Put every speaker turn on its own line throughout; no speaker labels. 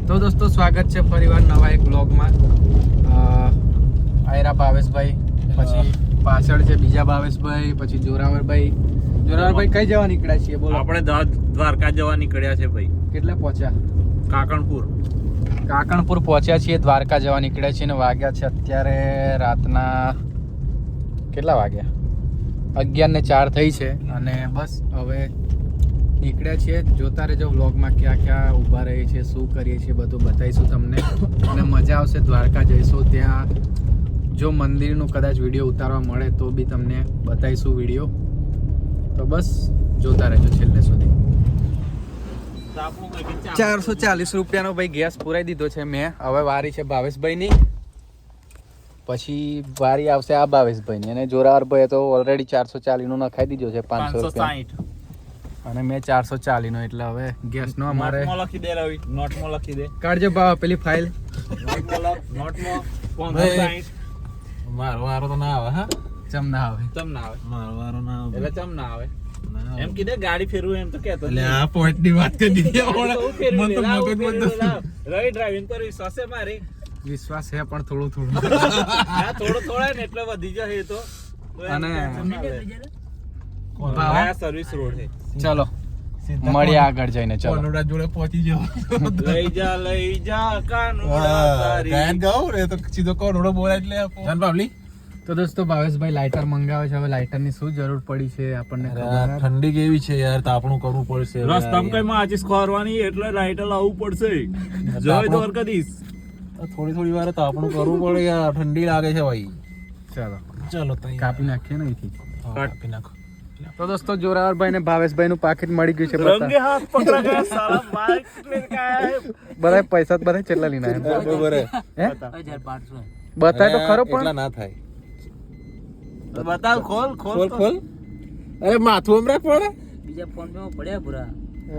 તો દોસ્તો સ્વાગત છે ફરીવાર નવા એક બ્લોગમાં. આયરા ભાવેશભાઈ, પછી પાછળ છે બીજા ભાવેશભાઈ, પછી જોરાવરભાઈ. જોરાવરભાઈ કઈ જવા નીકળ્યા છીએ બોલો?
આપણે દ્વારકા જવા નીકળ્યા છે ભાઈ.
કેટલા પહોંચ્યા? કાકણપુર પહોંચ્યા છીએ, દ્વારકા જવા નીકળ્યા છીએ. ને વાગ્યા છે અત્યારે રાતના કેટલા વાગ્યા? 11:04 થઈ છે. અને બસ હવે નીકળ્યા છીએ. જોતા રહેજો વ્લોગમાં ક્યાં ક્યાં ઊભા રહીએ છીએ, શું કરીએ છીએ, બધું બતાવીશું તમને. અને મજા આવશે. દ્વારકા જઈશું, ત્યાં જો મંદિરનું કદાચ વિડીયો ઉતારવા મળે તો બી તમને બતાવીશું વિડીયો. તો બસ જોતા રહેજો છેલ્લે સુધી. 440 રૂપિયાનો ભાઈ ગેસ પુરાઈ દીધો છે મેં. હવે વારી છે ભાવેશભાઈની, પછી વારી આવશે આ ભાવેશભાઈની. અને જોરાવરભાઈ તો ઓલરેડી 440 નો નખાઈ દીધો છે 500 રૂપિયા. અને મેં 440 નો, એટલે હવે ગેસ નો અમારે
લખી દે રવિ, નોટમાં લખી દે.
કાઢજો ભાવ પેલી ફાઇલ.
નોટમાં 560.
મારો વારો તો ના આવે. હા,
ચમ ના આવે.
મારો વારો ના આવે
એટલે ચમ ના આવે એમ કીધે. ગાડી ફેરવું એમ તો કેતો
એટલે આ પોઈન્ટ ની વાત કરી દીધી. મન તો મગજ
રવિ ડ્રાઇવિંગ પર વિશ્વાસ છે મારી.
વિશ્વાસ છે પણ થોડું થોડું
થોડો ને એટલે વધી જશે તો.
અને
ભાવ સર્વિસ રોડ છે.
ચલો મળીએ આગળ જઈને. ચલો
કોનોડા જોડે પહોંચી જાવ.
લઈ જા કાનુડા તારી.
ગાયન ગાવ રે તો સીધો કોનોડો બોલાય એટલે જાન પાવલી.
તો દોસ્તો ભાવેશભાઈ લાઇટર મંગાવે છે. હવે લાઇટર ની શું જરૂર પડી છે આપણને ખબર.
ઠંડી કેવી છે યાર, તાપણું કરવું પડશે.
રસ્તામાં કઈ માચીસ ખોરવાની એટલે લાઇટર લાવવું પડશે. જય દ્વારકાધીશ.
થોડી વાર તાપણું કરવું પડે યાર, ઠંડી લાગે છે ભાઈ.
ચાલો
ચલો
કાપી નાખીએ ને અહીંથી.
કાપી નાખો.
તો દોસ્તો જોરાવરભાઈ ને ભાવેશભાઈ નું પાકીટ મળી ગયું છે.
રંગે હાથ પકડા ગયા સાલા બાઇક લેકે આયા.
બધા પૈસા બધા કેટલા લીના એમ
બરોબર હે.
હે? બતાય તો ખરો પણ
એટલા ના થાય.
બતાવ, ખોલ
ખોલ. અરે માથું હમણાં પડે.
બીજા ફોન માં પડ્યા પૂરા.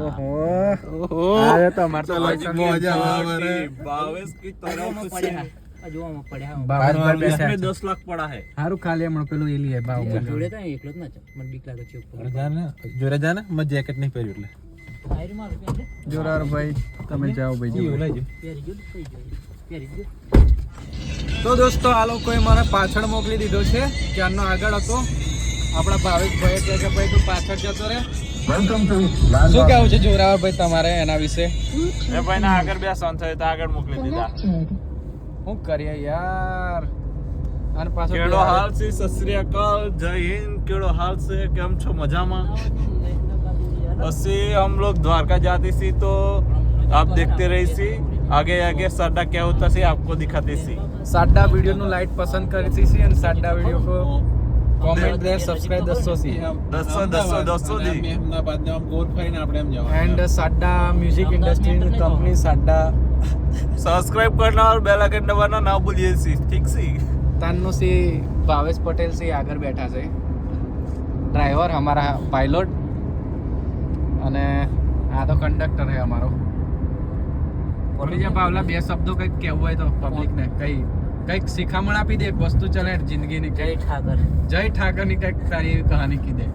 ઓહો
ઓહો,
આ તો અમાર તો પૈસા
મજા આવે.
ભાવેશ કી તરફ સે
આ જોવામાં પડ્યા.
ભાવેશભાઈ બેઠા
इसमें
છે.
10 लाख पड़ा है.
હારું ખાલી હમણાં પેલું એ લીએ ભાવ
જોડે તો એકલો જ ના છે. મને બીક લાગે છે ઉપર.
જોરે જાને મેં જેકેટ નહીં પહેર્યું એટલે
આયરી માં રૂપિયા છે.
જોરાવરભાઈ તમે જાઓ ભાઈ.
લઈ જો.
પહેરી ગયો થઈ ગયો. પહેરી ગયો.
તો દોસ્તો આ લોકોએ મને પાછળ મોકલી દીધો છે. ક્યારનો આગળ હતો. આપણા ભાવેશભાઈ કહે કે ભાઈ તું પાછળ જતો રહે. શું કહેવું છે જોરાવરભાઈ તમારે એના વિશે?
એ ભાઈ ના આગળ બે સંત હોય તો આગળ મોકલી દીધા.
શું કરીએ યાર. અને પાછો
કેડો હાલ છે? સત શ્રી અકાલ, જય હિન્દ. કેડો હાલ છે? કેમ છો? મજામાં? ਅਸੀਂ हम लोग द्वारका जाती थी तो आप देखते रही थी. आगे आगे साडा क्या होता थी आपको दिखाती थी.
સાડા વિડિયો નું લાઈક પસંદ કરી છે અને સાડા વિડિયો કો કોમેન્ટ દે સબસ્ક્રાઇબ 200 થી
200 दी.
એમના બાદમાં આમ ગોળ ફરીને આપણે એમ જવાનું.
એન્ડ સાડા મ્યુઝિક ઇન્ડસ્ટ્રી કંપની સાડા
सब्सक्राइब करना और बेल आइकन दबाना ना भूलिए सी. ठीक सी.
તાનનો સી ભાવેશ પટેલ સી આગળ બેઠા છે. ડ્રાઈવર હમારા પાયલોટ. અને આ તો કંડક્ટર છે અમારો. બોલી જા પાવલા, બે શબ્દો કંઈક કહેવું હોય તો પબ્લિક ને કંઈક શિખામણ આપી દે. એક વસ્તુ ચલે જિંદગીની.
જય ઠાકર.
જય ઠાકર ની કંઈક તારી કહાની કીધે.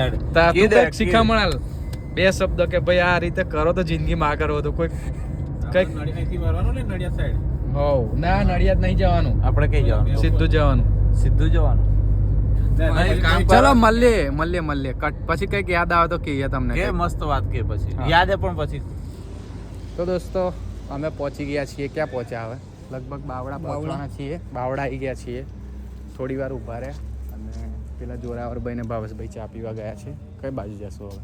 હેડ.
કંઈક શિખામણ આલ. બે શબ્દો કે ભાઈ આ રીતે કરો તો જિંદગીમાં આગળ વધો. કોઈ કંઈક
નડિયાદથી મારવાનું ને નડિયાદ સાઈડ.
હોવ ના, નડિયાદ નહીં જવાનું,
આપણે કઈ જવાનું?
સીધું જવાનું.
સીધું જવાનું.
ચલો મળીએ કટ. પછી કંઈક યાદ આવે તો કહીએ તમને.
કે મસ્ત વાત કે પછી
હા.
યાદ હે પણ પછી.
તો દોસ્તો અમે પહોંચી ગયા છીએ. ક્યાં પહોંચ્યા હવે? લગભગ બાવડા પહોંચવાના છીએ. બાવડા આવી ગયા છીએ. થોડી વાર ઊભા રહે. અને પેલા જોરાવરભાઈ ને ભાવેશભાઈ ચા પીવા ગયા છે. કઈ બાજુ જશો હવે?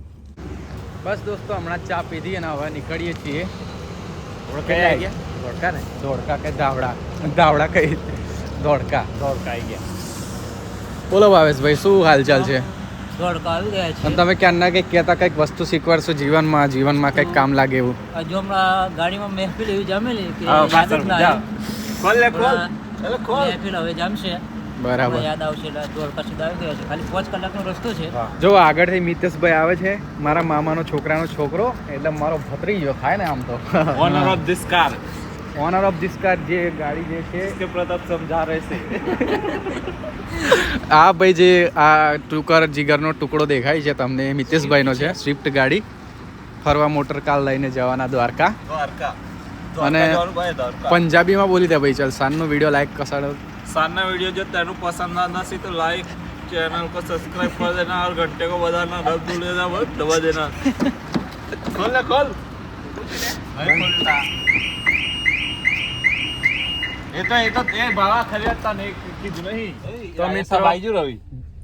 બસ દોસ્તો હમણાં ચા પીધી અને હવે નીકળીએ છીએ. ધોળકા કઈ ધાવડા કઈ ધોળકા
આવી ગયા.
બોલો ભાવેશભાઈ, શું હાલચાલ છે?
ધોળકા આવી ગયા છે.
અને તમે ક્યારના કંઈક કહેતા કંઈક વસ્તુ શીખવાડશો જીવનમાં કંઈક કામ લાગે એવું.
હજુ હમણાં ગાડીમાં મહેફિલ એવી જામેલી કે
હા,
યાદ જ ના
જા.
આવી.
ખોલ લે, ખોલ. ચાલો ખોલ.
મહેફિલ હવે જામશે.
બરાબર.
યાદ આવશે એટલે ધોળકા સીધા આવી ગયા છે. ખાલી 5 કલાકનો રસ્તો છે.
જો આગળથી મિતેશભાઈ આવે છે, મારા મામાનો છોકરાનો છોકરો, એટલે મારો ભત્રીજો થાય ને આમ તો.
Honour of this car.
Honour of this car જે ગાડી જે છે
इसके प्रताप समझा रहे थे.
આ ભાઈ જે આ જીગરનો ટુકડો દેખાય છે તમને, મિતેશભાઈનો છે. સ્વિફ્ટ ગાડી. ફરવા મોટર કાર લઈને જવાના દ્વારકા. અને પંજાબીમાં બોલી દે ભાઈ ચાલ સાંજનો વિડીયો લાઈક કસાડો
सामने वीडियो जो तेनू पसंद आना सी तो लाइक चैनल को सब्सक्राइब कर देना और घंटे को बजाना रब दूर देना बस दबा देना खोल ले खोल ये तो ये बाबा खरीदता नहीं कीधું નહીં
તો
તો
મિત્રો-
મેં આઈજુ રવિ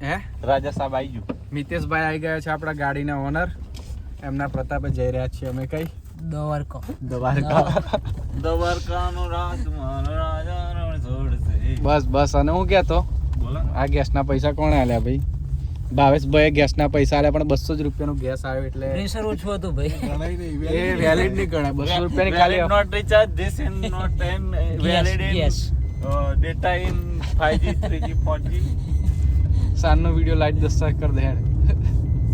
હે
રાજા સાહેબ આઈજુ
મિતેશભાઈ આવી ગયા છે આપણા ગાડીના ઓનર એમના પ્રતાપે જઈ રહ્યા છીએ અમે કઈ
દ્વારકા
દ્વારકા
દ્વારકાનો રાજકુમાર રાજાનો છોડશે
બસ બસ અને હું કહેતો
બોલા
આ ગેસના પૈસા કોણે આલ્યા ભાઈ ભાવેશભાઈ ગેસના પૈસા આલ્યા પણ 200 જ રૂપિયાનો ગેસ આવ્યો એટલે
પ્રેશર ઓછું હતું ભાઈ
એ વેલિડ નહીં ગણાય 200 રૂપિયાની ખાલી
valid not recharge this and not in valid in
yes.
data in 5G 3G 4G
સાંજનો વિડીયો લાઈક 10 કરી દે યાર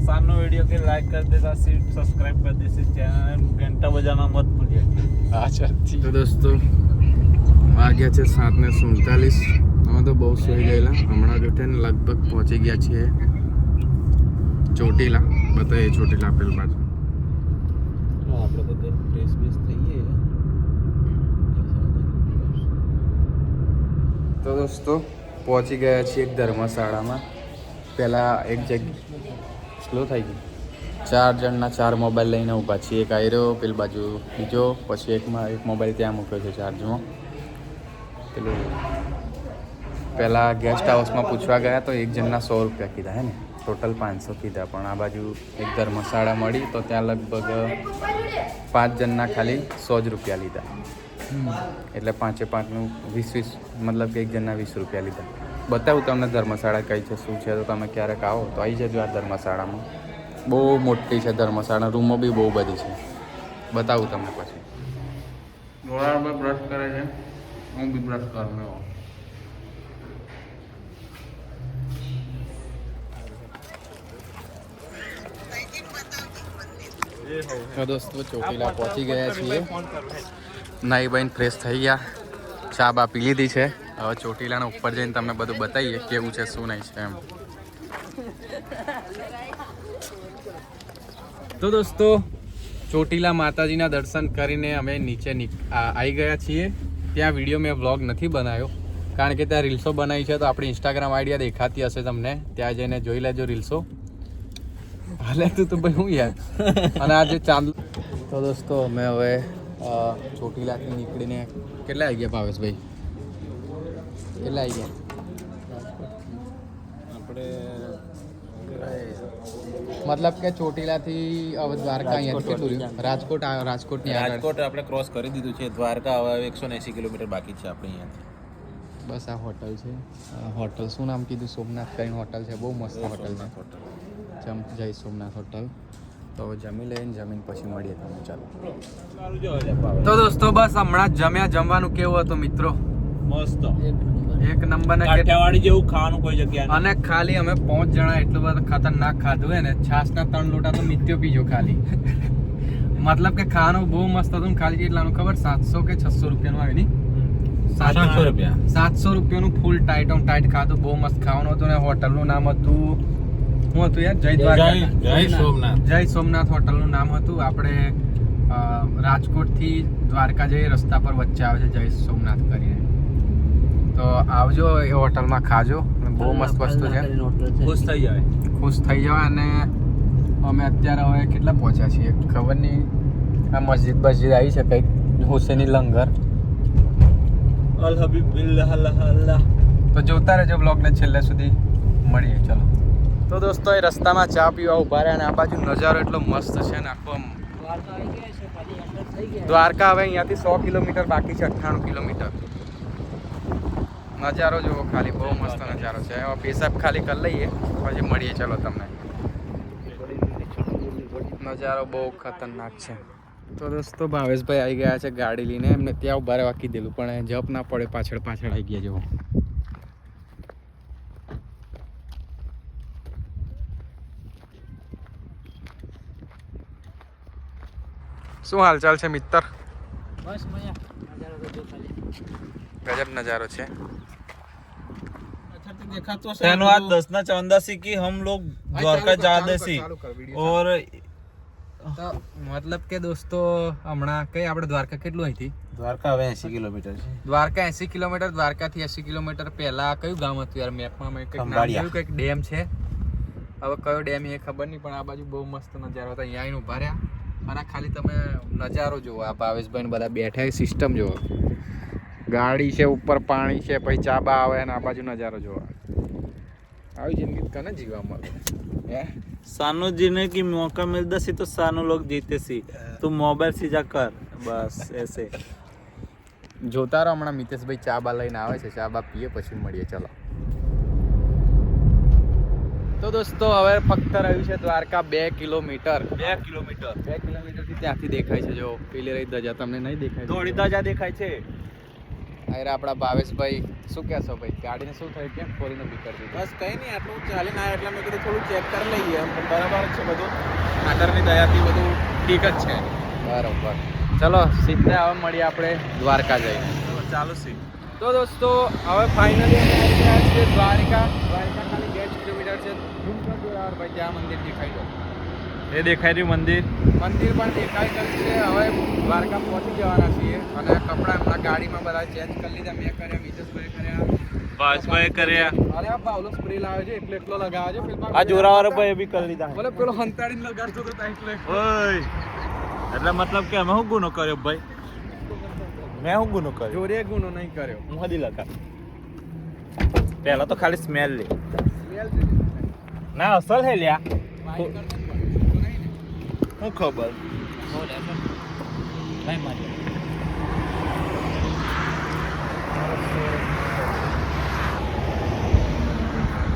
सानो वीडियो के लाइक कर देना सब्सक्राइब कर दे चैनल घंटा बजाना मत भूलिए
અચ્છા તો દોસ્તો વાગ્યા છે 7:47 અમે તો બહુ સૂઈ ગયેલા હમણાં જ ઉઠીને લગભગ પહોંચી ગયા છીએ ચોટીલા બતાવીએ ચોટીલા પેલ બાજુ
આપણે તો ટેસ્ટ બેસ થઈએ
તો દોસ્તો પહોંચી ગયા છીએ એક ધર્મશાળામાં પહેલાં એક જગ્યા સ્લો થઈ ગઈ 4 જણના 4 મોબાઈલ લઈને ઊભા છીએ એક આયરો પેલી બાજુ બીજો પછી એક મોબાઈલ ત્યાં મૂક્યો છે ચાર્જમાં પેલું પહેલાં ગેસ્ટ હાઉસમાં પૂછવા ગયા તો એક જણના 100 રૂપિયા કીધા હે ને ટોટલ 500 કીધા પણ આ બાજુ એક ધર્મશાળા મળી તો ત્યાં લગભગ 5 જણના ખાલી 100 જ રૂપિયા લીધા એટલે 5-5નું 20 મતલબ કે એક જણના 20 રૂપિયા લીધા બતાવું તમને ધર્મશાળા કઈ છે શું છે તો તમે ક્યારેક આવો તો આવી જજો આ ધર્મશાળામાં બહુ મોટી છે ધર્મશાળા રૂમો બી બહુ બધી છે બતાવું તમને પછી ગોળા પર બ્રશ કરે છે હું બી બ્રશ કરું એવો તો દોસ્તો ચોટીલા પહોંચી ગયા છીએ નાઈ બાઈને ફ્રેશ થઈ ગયા ચા બા પી લીધી છે હવે ચોટીલાના ઉપર જઈને તમને બધું બતાવીએ કેવું છે શું નહીં છે એમ તો દોસ્તો ચોટીલા માતાજીના દર્શન કરીને અમે નીચે આવી ગયા છીએ ત્યાં વિડીયો મેં વ્લોગ નથી બનાવ્યો કારણ કે ત્યાં રીલ્સો બનાવી છે તો આપણી ઇન્સ્ટાગ્રામ આઈડિયા દેખાતી હશે તમને ત્યાં જઈને જોઈ લેજો રીલ્સો હાલે તું તો ભાઈ હું યાર અને આજે ચાંદ તો દોસ્તો અમે હવે ચોટીલાથી નીકળીને કેટલા આવી ગયા ભાવેશભાઈ કેટલા આવી ગયા
આપણે
મતલબ કે ચોટીલાથી હવે દ્વારકા અહીંયાથી કેટલું રહ્યું રાજકોટ આવ્યો રાજકોટની આગળ
રાજકોટ આપણે ક્રોસ કરી દીધું છે દ્વારકા હવે 180 કિલોમીટર બાકી છે આપણે અહીંયાથી
બસ આ હોટલ છે હોટલ શું નામ કીધું સોમનાથ કરીને હોટલ છે બહુ મસ્ત હોટલ છે જય સોમનાથ હોટલ તો જમી લઈને જમીન પછી મળીએ તમને ચાલો તો દોસ્તો બસ હમણાં જ જમવાનું કેવું હતું મિત્રો
મસ્ત
એક નંબર ને
કાઠિયાવાડી જેવું ખાવાનું કોઈ જગ્યા
અને ખાલી અમે 5 જણા એટલું બધું ખતરનાક ખાધું હે ને છાસના 3 લોટા તો મિત્યો પીજો ખાલી મતલબ કે ખાવાનું બહુ મસ્ત હતું ને ખાલી કેટલાનું ખબર 700 કે 600 રૂપિયાનું આવ્યું નહીં
700 રૂપિયા
700 રૂપિયાનું ફૂલ ટાઈટ ઓન ટાઈટ ખાધું બહુ મસ્ત ખાવાનું હતું ને હોટલનું નામ હતું શું હતું યાર જય દ્વારકા
જય સોમનાથ
જય સોમનાથ હોટલનું નામ હતું આપણે રાજકોટથી દ્વારકા જઈએ રસ્તા પર વચ્ચે આવે છે જય સોમનાથ કરીને તો આવજો એ હોટલમાં ખાજો બહુ મસ્ત વસ્તુ છે
ખુશ થઈ જાય
ખુશ થઈ જાવ અને અમે અત્યારે હવે કેટલા પહોંચ્યા છીએ ખબર નહીં આ મસ્જિદ આવી છે કંઈક હુસેની લંગર
અલ હબીબ બિલ્લાહ અલ્લાહ
તો જોતા રહેજો બ્લોગને છેલ્લે સુધી મળીએ ચલો તો દોસ્તો એ રસ્તામાં ચા પીવા ઉભા રહ્યા અને આ બાજુ નજારો એટલો મસ્ત છે ને આખો દ્વારકા હવે અહીંયાથી 100 કિલોમીટર બાકી છે 98 કિલોમીટર નજારો જુઓ ખાલી બહુ મસ્ત નજારો છે હવે પેશાબ ખાલી કરી લઈએ પછી મળીએ ચલો તમને નજારો બહુ ખતરનાક છે તો દોસ્તો ભાવેશભાઈ આવી ગયા છે ગાડી લઈને એમને ત્યાં ઉભા રહેવા કીધેલું પણ જપ ના પડે પાછળ આવી ગયા જુઓ શું હાલચાલ છે મિત્ર
બસ મજા નજારો તો જો ખાલી
ગજબ નજારો છે
तेनो आज 10 ना चौंदासी की हम लोग द्वारका जा देसी और
તો મતલબ કે દોસ્તો હમણાં કઈ આપણે દ્વારકા કેટલું અહીંથી
દ્વારકા હવે 80 કિલોમીટર છે.
દ્વારકા 80 કિલોમીટર, દ્વારકાથી 80 કિલોમીટર પહેલા કયું ગામ હતું યાર મેપમાં મેં કંઈક નામ
ખંભાળિયા.
જોયું, કંઈક ડેમ છે. હવે કયો ડેમ એ ખબર નહીં, પણ આ બાજુ બહુ મસ્ત નજારો હતો. અહીંયા આવીને ઊભા રહ્યા અને આ ખાલી તમે નજારો જુઓ. આ ભાવેશભાઈ બધા બેઠા સિસ્ટમ જુઓ, ગાડી છે, ઉપર પાણી છે, પછી ચાબા આવે અને આ બાજુ નજારો જુઓ. આવી જિંદગી કને જીવવા મળે હે?
सानू जीने की मौका मिलता सी तो सानू लोग जीते सी. तू मोबाइल सीधा कर बस ऐसे.
જોતા રહો, હમણાં મિતેશભાઈ ચાબા લઈને આવે છે. ચાબા પીએ પછી મળીએ. ચલો તો દોસ્તો હવે ફક્ત રહ્યું છે દ્વારકા 2 કિલોમીટર.
2 કિલોમીટર
2 કિલોમીટરથી ત્યાંથી દેખાય છે. જો પેલી રહી ધજા તમને નહીં દેખાય?
દોડી ધજા દેખાય છે.
અરે આપણા ભાવેશભાઈ શું કહેશો ભાઈ? ગાડીને શું થયું, કેમ ખોલીને બી કરી દીધું?
બસ કઈ નહીં, આટલું ચાલીને આવ્યા એટલે મેં કીધું થોડું ચેક કરી લઈએ. એમ પણ બરાબર જ છે બધું, આદરની દયાથી બધું ઠીક જ છે.
બરોબર. ચલો સીધે હવે મળીએ આપણે દ્વારકા જઈને.
ચાલુ સી.
તો દોસ્તો હવે ફાઇનલી અમે આવી ગયા છીએ દ્વારકા. દ્વારકા ખાલી 2 કિલોમીટર છે. ઝૂમ કરી દો યાર ભાઈ, ત્યાં મંદિર દેખાઈ દો.
એ દેખાય રહ્યું મંદિર.
મંદિર પણ દેખાઈ ગયું છે. હવે દ્વારકા પહોંચી જવાના છીએ અને કપડાં હમણાં ગાડીમાં બધા ચેન્જ કરી લીધા. મેં કર્યા, મિતેશભાઈ કર્યા,
ભાજભાઈ કર્યા.
અરે આ બાવલો સ્પ્રે લાવ્યો છે એટલે એટલો લગાવ્યો છે. પેલો
આ જોરાવાળા ભાઈ બી કરી લીધા.
બોલે પેલો હંતાડીને લગાડતો હતો ત્યાં એટલે.
ઓય એટલે મતલબ કે અમે શું ગુનો કર્યો ભાઈ? મેં શું ગુનો કર્યો?
જોરે ગુનો નહીં કર્યો.
હું હદી લગા. પહેલા તો ખાલી સ્મેલ લે.
સ્મેલ
ના અસલ હે લ્યા. શું ખબર?
ભાઈ મારી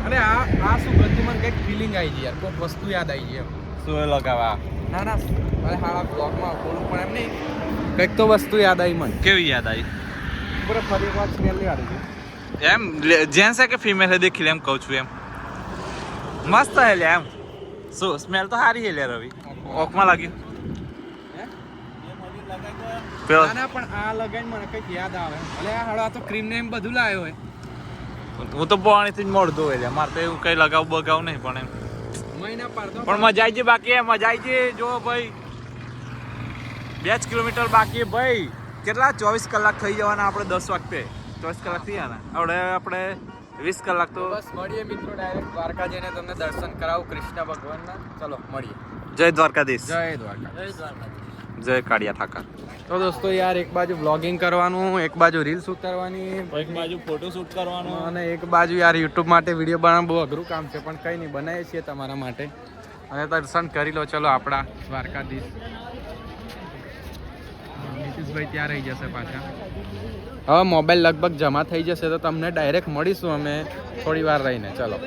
અને આ શું ગંદી મને કંઈક ફિલિંગ આવી ગઈ યાર. કોઈક વસ્તુ યાદ આવી ગઈ એમ.
શું લગાવા?
ના ના અરે હા બ્લોગમાં બોલું પણ એમ નહીં, કંઈક તો વસ્તુ યાદ આવી મને.
કેવી યાદ આવી?
પૂરે ફરી એક વાર સ્મેલ યાદ આવી.
એમ જેન્ટ્સ હે કે ફિમેલ હે દેખી લે એમ કહું છું. એમ મસ્ત હે લે એમ. શું સ્મેલ તો સારી હે લે રવિ. ઓખમાં લાગ્યું. પેલો
ના ના પણ આ લગાઈને મને કંઈક યાદ આવે. એટલે આ હળા તો ક્રીમ ને એમ બધું લાવ્યો હોય.
હું તો પાણીથી જ મોડતો હોય લે. મારે તો એવું કઈ લગાવ બગાવ નહીં પણ એમ.
મહિના પાડતો
પણ મજા આવી છે. બાકી એ મજા આવી છે. જો ભાઈ 2 કિલોમીટર બાકી ભાઈ. કેટલા 24 કલાક થઈ જવાના આપણે 10 વાગતે. 24 કલાક થઈ જવાના આપણે 20 કલાક તો.
બસ મળીએ મિત્રો ડાયરેક્ટ દ્વારકા જઈને તમને દર્શન કરાવું કૃષ્ણ ભગવાનના. ચલો મળીએ.
જય દ્વારકાધીશ.
જય દ્વારકા.
જય દ્વારકા.
જય કાળિયા ઠાકર.
તો દોસ્તો યાર એક બાજુ બ્લોગિંગ કરવાનું, એક બાજુ રીલ્સ ઉતારવાની,
એક બાજુ ફોટો શૂટ કરવાનો
અને એક બાજુ યાર યુટ્યુબ માટે વિડીયો બનાવવાનું બહુ અઘરું કામ છે. પણ કંઈ નહીં, બનાવીએ છીએ તમારા માટે. અને દર્શન કરી લો ચલો આપણા દ્વારકાધીશ. નીતિશભાઈ ત્યાં રહી જશે પાછા. હવે મોબાઈલ લગભગ જમા થઈ જશે તો તમને ડાયરેક્ટ મળીશું અમે થોડી વાર રહીને. ચલો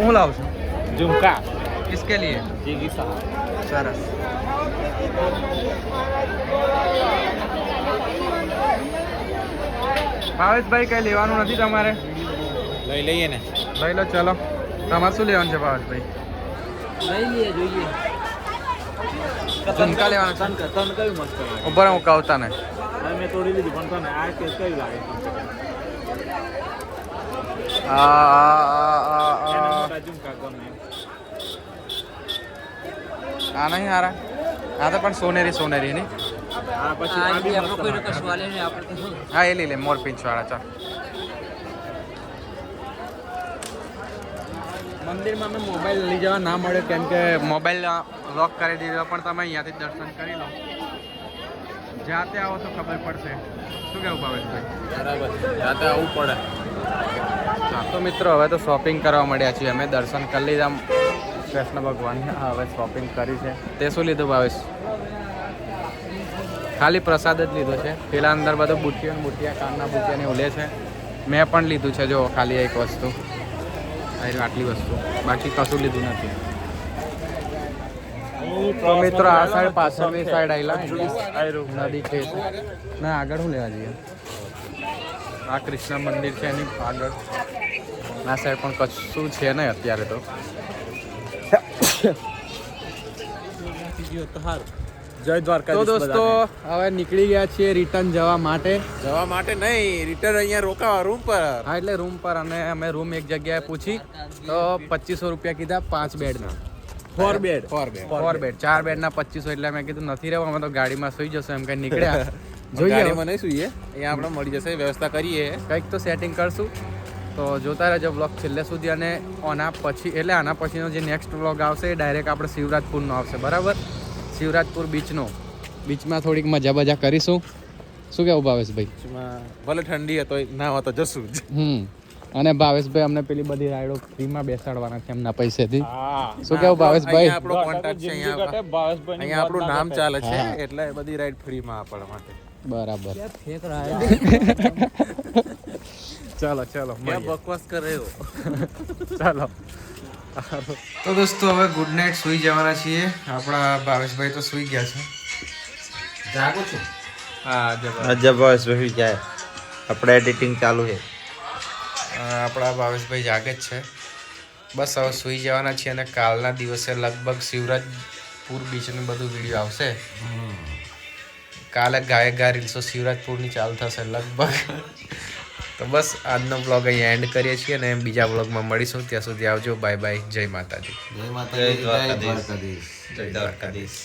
હું લાવું છું
ઝુમકા
કિસકે લીએ
જીગી સાહેબ.
સરસ. ભાવેશભાઈ કઈ લેવાનું નથી તમારે?
લઈ લઈએ ને.
લઈ લો ચલો. તમારે શું લેવાનું છે ભાવેશભાઈ?
લઈ લઈએ જોઈએ.
ઝુમકા લેવાના છે?
તન કયું મસ્ત લાગે?
ઉપર હું કહું તને.
આ મેં તોડી લીધી પણ તને આ કેસ કયું લાગે? ઝુમકા ગમે.
આ નહીં હારા. આ તો પણ સોનેરી સોનેરી નહીં.
આ પછી આ બી
આપણો
મસ્ત
કોઈ
લાગે.
કશું વાલે નહીં આપણે તો શું
હા એ લઈ લે મોર પિંચ વાળા. ચાલ મંદિરમાં અમે મોબાઈલ લઈ જવા ના મળ્યો કેમ કે મોબાઈલ લોક કરી દીધો. પણ તમે અહીંયાથી જ દર્શન કરી લો. જાતે આવો તો ખબર પડશે. શું કેવું ભાવેશભાઈ?
બરાબર, રાતે આવવું પડે.
તો મિત્રો હવે તો શોપિંગ કરવા મળ્યા છીએ અમે. દર્શન કરી લીધા કૃષ્ણ ભગવાનને. હવે શોપિંગ કરી છે. તે શું લીધું ભાવેશ? ખાલી પ્રસાદ જ લીધો છે. પેલા અંદર બધું બુટિયા કાનના બુટિયાને ઉલે છે. મેં પણ લીધું છે જો ખાલી એક વસ્તુ, આટલી વસ્તુ, બાકી કશું લીધું નથી. તો મિત્રો આ સાઈડ પાછળની સાઈડ આવેલા નદી છે. ના આગળ શું લેવા જઈએ? આ કૃષ્ણ મંદિર છે એની આગળ. આ સાઈડ પણ કશું છે નહીં અત્યારે તો.
જય દ્વારકા.
તો દોસ્તો હવે નીકળી ગયા છીએ રિટર્ન જવા માટે.
જવા માટે નહીં, રિટર્ન અહીંયા રોકાવા રૂમ પર.
હા એટલે રૂમ પર, અને અમે રૂમ એક જગ્યાએ પૂછી તો 2500 રૂપિયા કીધા 5 બેડના.
4 બેડ.
4 બેડ 4 બેડના 2500. એટલે મેં કીધું નથી રહેવું, અમે તો ગાડીમાં સુઈ જશું એમ કઈ નીકળ્યા. જોઈએ
ગાડીમાં નહીં સુઈએ, અહીંયા આપણે મળી જશે, વ્યવસ્થા કરીએ.
કંઈક તો સેટિંગ કરશું. તો જોતા રહેજો બ્લોગ છેલ્લે સુધી. અને આના પછી એટલે આના પછીનો જે નેક્સ્ટ બ્લોગ આવશે એ ડાયરેક્ટ આપણે શિવરાજપુરનો આવશે, બરાબર? શિવરાજપુર બીચમાં થોડીક મજા બજા કરીશું. શું કેવું ભાવેશભાઈ?
ભલે ઠંડી હતો ના હોય તો જશું જ.
અને ભાવેશભાઈ અમને પેલી બધી રાઈડો ફ્રીમાં બેસાડવાના છે એમના પૈસેથી.
હા.
શું કેવું ભાવેશભાઈ?
અહીંયા આપણો કોન્ટેક્ટ છે, અહીંયા આપણું નામ ચાલે છે, એટલે બધી રાઈડ ફ્રીમાં આપણા માટે.
બરાબર.
फेंक रहा है
ચાલો ચાલો
ક્યાં બકવાસ કરે હો.
ચાલો. તો દોસ્તો હવે ગુડ નાઇટ, સુઈ જવાના છીએ. આપણા ભાવેશભાઈ તો સુઈ ગયા છે. જાગું છું. હા
જબરદસ્ત ભાઈ જાય આપણે એડિટિંગ ચાલુ છે.
આપણા ભાવેશભાઈ જાગે જ છે. બસ હવે સુઈ જવાના છીએ. અને કાલના દિવસે લગભગ શિવરાજપુર બીચનું બધું વિડીયો આવશે. કાલે ગાયે રીલ્સો શિવરાજપુરની ચાલુ થશે લગભગ. તો બસ આજનો બ્લોગ અહીંયા એન્ડ કરીએ છીએ, અને બીજા બ્લોગમાં મળીશું. ત્યાં સુધી આવજો. Bye bye. જય માતાજી.
જય માતાજી. જય દ્વારકાધીશ. જય દ્વારકાધીશ.